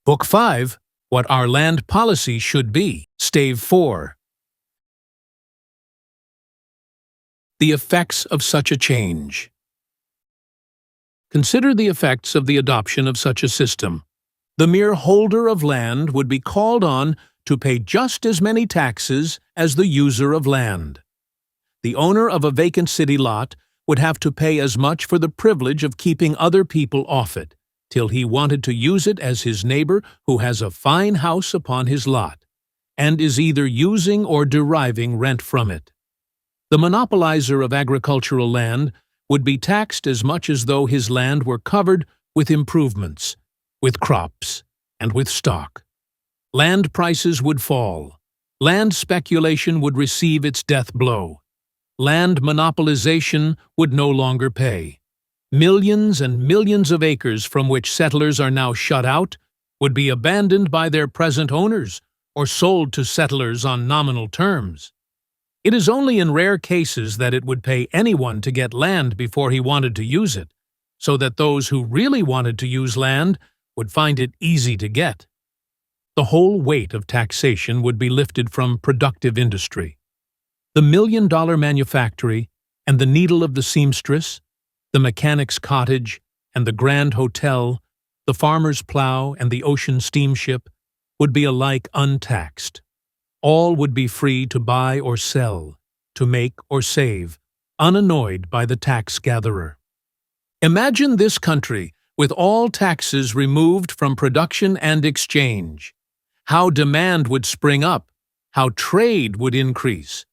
Book 5, What Our Land Policy Should Be, Stave 4. The effects of such a change. Consider the effects of the adoption of such a system. The mere holder of land would be called on to pay just as many taxes as the user of land. The owner of a vacant city lot would have to pay as much for the privilege of keeping other people off it, till he wanted to use it as his neighbor who has a fine house upon his lot, and is either using or deriving rent from it. The monopolizer of agricultural land would be taxed as much as though his land were covered with improvements, with crops, and with stock. Land prices would fall. Land speculation would receive its death blow. Land monopolization would no longer pay. Millions and millions of acres from which settlers are now shut out would be abandoned by their present owners or sold to settlers on nominal terms. It is only in rare cases that it would pay anyone to get land before he wanted to use it, so that those who really wanted to use land would find it easy to get. The whole weight of taxation would be lifted from productive industry. The million-dollar manufactory and the needle of the seamstress, the mechanic's cottage and the grand hotel, the farmer's plow and the ocean steamship would be alike untaxed. All would be free to buy or sell, to make or save, unannoyed by the tax gatherer. Imagine this country with all taxes removed from production and exchange. How demand would spring up, how trade would increase.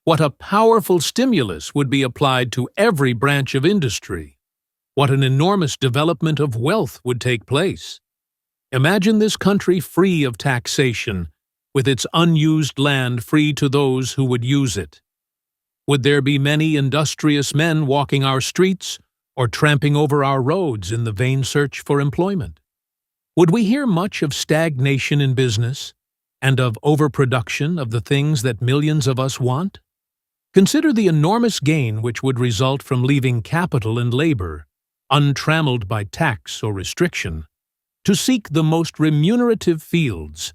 What a powerful stimulus would be applied to every branch of industry. What an enormous development of wealth would take place. Imagine this country free of taxation, with its unused land free to those who would use it. Would there be many industrious men walking our streets or tramping over our roads in the vain search for employment? Would we hear much of stagnation in business and of overproduction of the things that millions of us want? Consider the enormous gain which would result from leaving capital and labor, untrammeled by tax or restriction, to seek the most remunerative fields.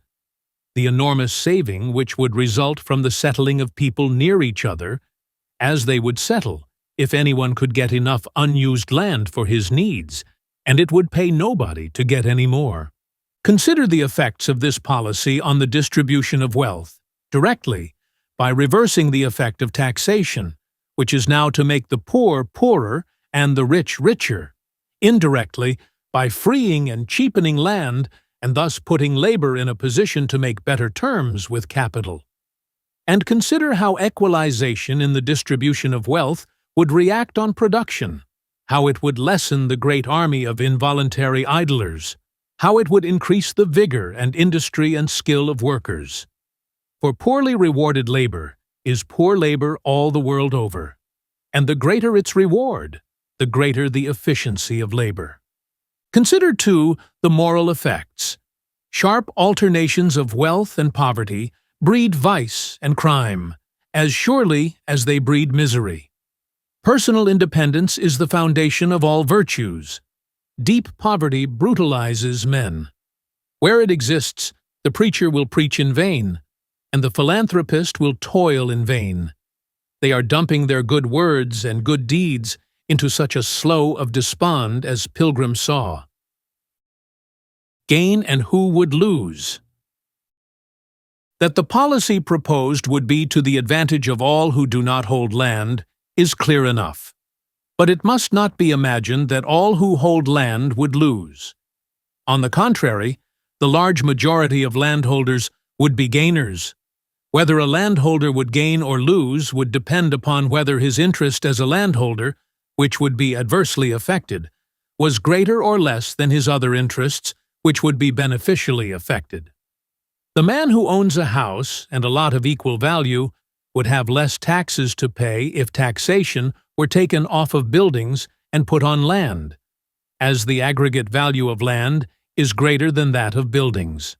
The enormous saving which would result from the settling of people near each other, as they would settle if anyone could get enough unused land for his needs, and it would pay nobody to get any more. Consider the effects of this policy on the distribution of wealth, directly, by reversing the effect of taxation, which is now to make the poor poorer and the rich richer, indirectly, by freeing and cheapening land and thus putting labor in a position to make better terms with capital. And consider how equalization in the distribution of wealth would react on production, how it would lessen the great army of involuntary idlers, how it would increase the vigor and industry and skill of workers. For poorly rewarded labor is poor labor all the world over, and the greater its reward, the greater the efficiency of labor. Consider, too, the moral effects. Sharp alternations of wealth and poverty breed vice and crime, as surely as they breed misery. Personal independence is the foundation of all virtues. Deep poverty brutalizes men. Where it exists, the preacher will preach in vain, and the philanthropist will toil in vain. They are dumping their good words and good deeds into such a slough of despond as Pilgrim saw. Gain and who would lose? That the policy proposed would be to the advantage of all who do not hold land is clear enough. But it must not be imagined that all who hold land would lose. On the contrary, the large majority of landholders would be gainers. Whether a landholder would gain or lose would depend upon whether his interest as a landholder, which would be adversely affected, was greater or less than his other interests, which would be beneficially affected. The man who owns a house and a lot of equal value would have less taxes to pay if taxation were taken off of buildings and put on land, as the aggregate value of land is greater than that of buildings.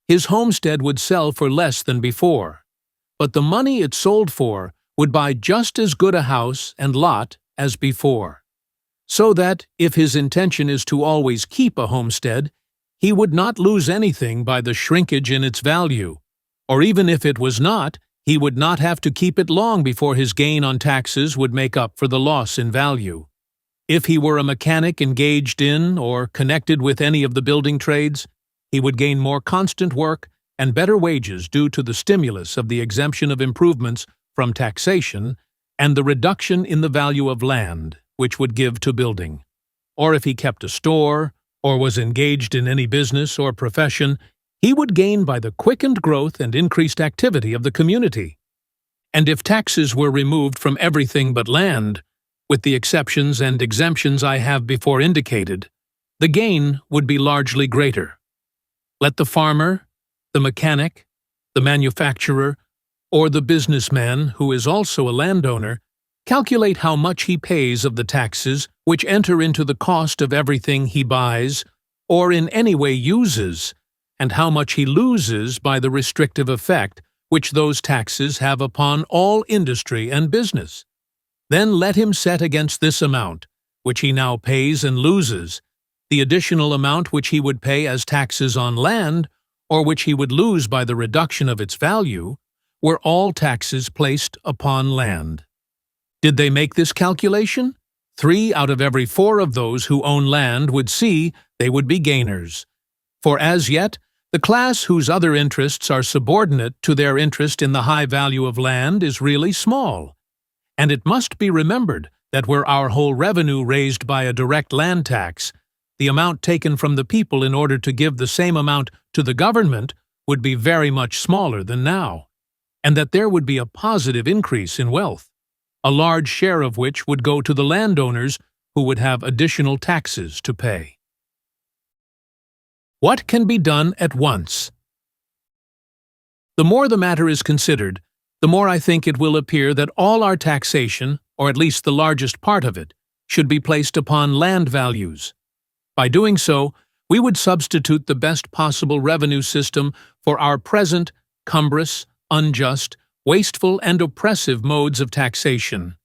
His homestead would sell for less than before, but the money it sold for would buy just as good a house and lot as before. So that, if his intention is to always keep a homestead, he would not lose anything by the shrinkage in its value, or even if it was not, he would not have to keep it long before his gain on taxes would make up for the loss in value. If he were a mechanic engaged in or connected with any of the building trades, he would gain more constant work and better wages due to the stimulus of the exemption of improvements from taxation and the reduction in the value of land, which would give to building. Or if he kept a store, or was engaged in any business or profession, he would gain by the quickened growth and increased activity of the community. And if taxes were removed from everything but land, with the exceptions and exemptions I have before indicated, the gain would be largely greater. Let the farmer, the mechanic, the manufacturer, or the businessman, who is also a landowner, calculate how much he pays of the taxes which enter into the cost of everything he buys or in any way uses, and how much he loses by the restrictive effect which those taxes have upon all industry and business. Then let him set against this amount, which he now pays and loses, the additional amount which he would pay as taxes on land, or which he would lose by the reduction of its value, were all taxes placed upon land. Did they make this calculation? 3 out of every 4 of those who own land would see they would be gainers. For as yet, the class whose other interests are subordinate to their interest in the high value of land is really small. And it must be remembered that were our whole revenue raised by a direct land tax, the amount taken from the people in order to give the same amount to the government would be very much smaller than now, and that there would be a positive increase in wealth, a large share of which would go to the landowners who would have additional taxes to pay. What can be done at once? The more the matter is considered, the more I think it will appear that all our taxation, or at least the largest part of it, should be placed upon land values. By doing so, we would substitute the best possible revenue system for our present, cumbrous, unjust, wasteful, and oppressive modes of taxation.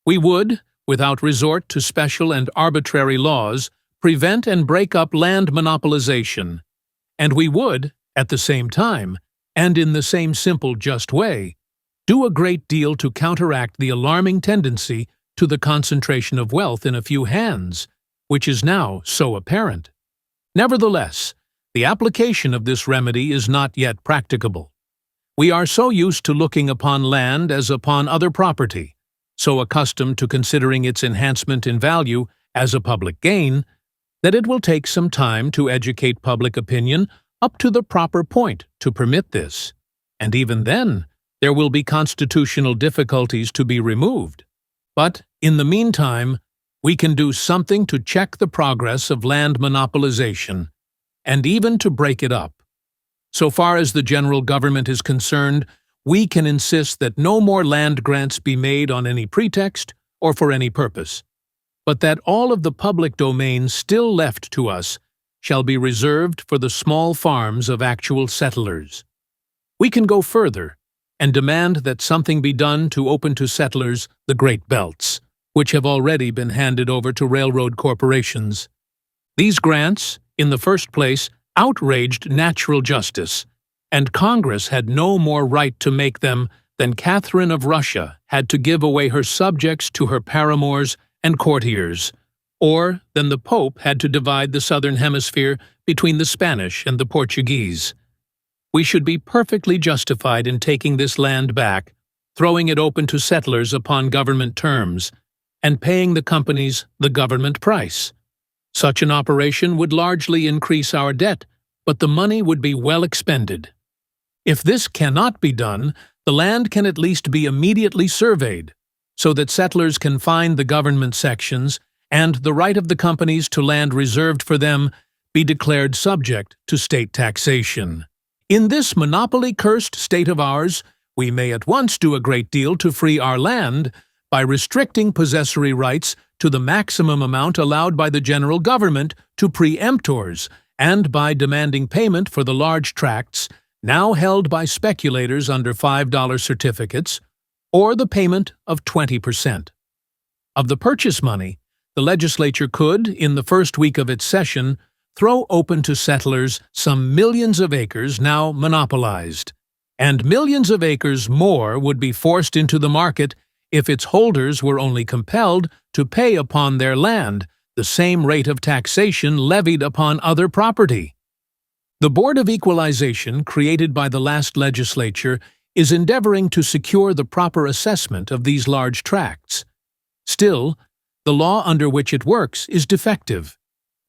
We would, without resort to special and arbitrary laws, prevent and break up land monopolization, and we would, at the same time, and in the same simple, just way, do a great deal to counteract the alarming tendency to the concentration of wealth in a few hands, which is now so apparent. Nevertheless, the application of this remedy is not yet practicable. We are so used to looking upon land as upon other property, so accustomed to considering its enhancement in value as a public gain, that it will take some time to educate public opinion up to the proper point to permit this, and even then, there will be constitutional difficulties to be removed. But, in the meantime, we can do something to check the progress of land monopolization, and even to break it up. So far as the general government is concerned, we can insist that no more land grants be made on any pretext or for any purpose, but that all of the public domain still left to us shall be reserved for the small farms of actual settlers. We can go further and demand that something be done to open to settlers the great belts, which have already been handed over to railroad corporations. These grants, in the first place, outraged natural justice, and Congress had no more right to make them than Catherine of Russia had to give away her subjects to her paramours and courtiers, or than the Pope had to divide the southern hemisphere between the Spanish and the Portuguese. We should be perfectly justified in taking this land back, throwing it open to settlers upon government terms, and paying the companies the government price. Such an operation would largely increase our debt, but the money would be well expended. If this cannot be done, the land can at least be immediately surveyed, so that settlers can find the government sections and the right of the companies to land reserved for them be declared subject to state taxation. In this monopoly-cursed state of ours, we may at once do a great deal to free our land by restricting possessory rights to the maximum amount allowed by the general government to preemptors, and by demanding payment for the large tracts now held by speculators under $5 certificates, or the payment of 20%. Of the purchase money, the legislature could, in the first week of its session, throw open to settlers some millions of acres now monopolized, and millions of acres more would be forced into the market if its holders were only compelled to pay upon their land the same rate of taxation levied upon other property. The Board of Equalization, created by the last legislature, is endeavoring to secure the proper assessment of these large tracts. Still, the law under which it works is defective,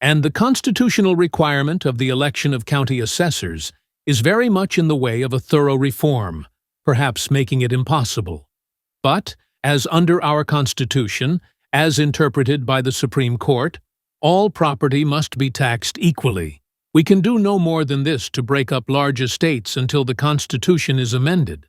and the constitutional requirement of the election of county assessors is very much in the way of a thorough reform, perhaps making it impossible. But, as under our Constitution, as interpreted by the Supreme Court, all property must be taxed equally. We can do no more than this to break up large estates until the Constitution is amended.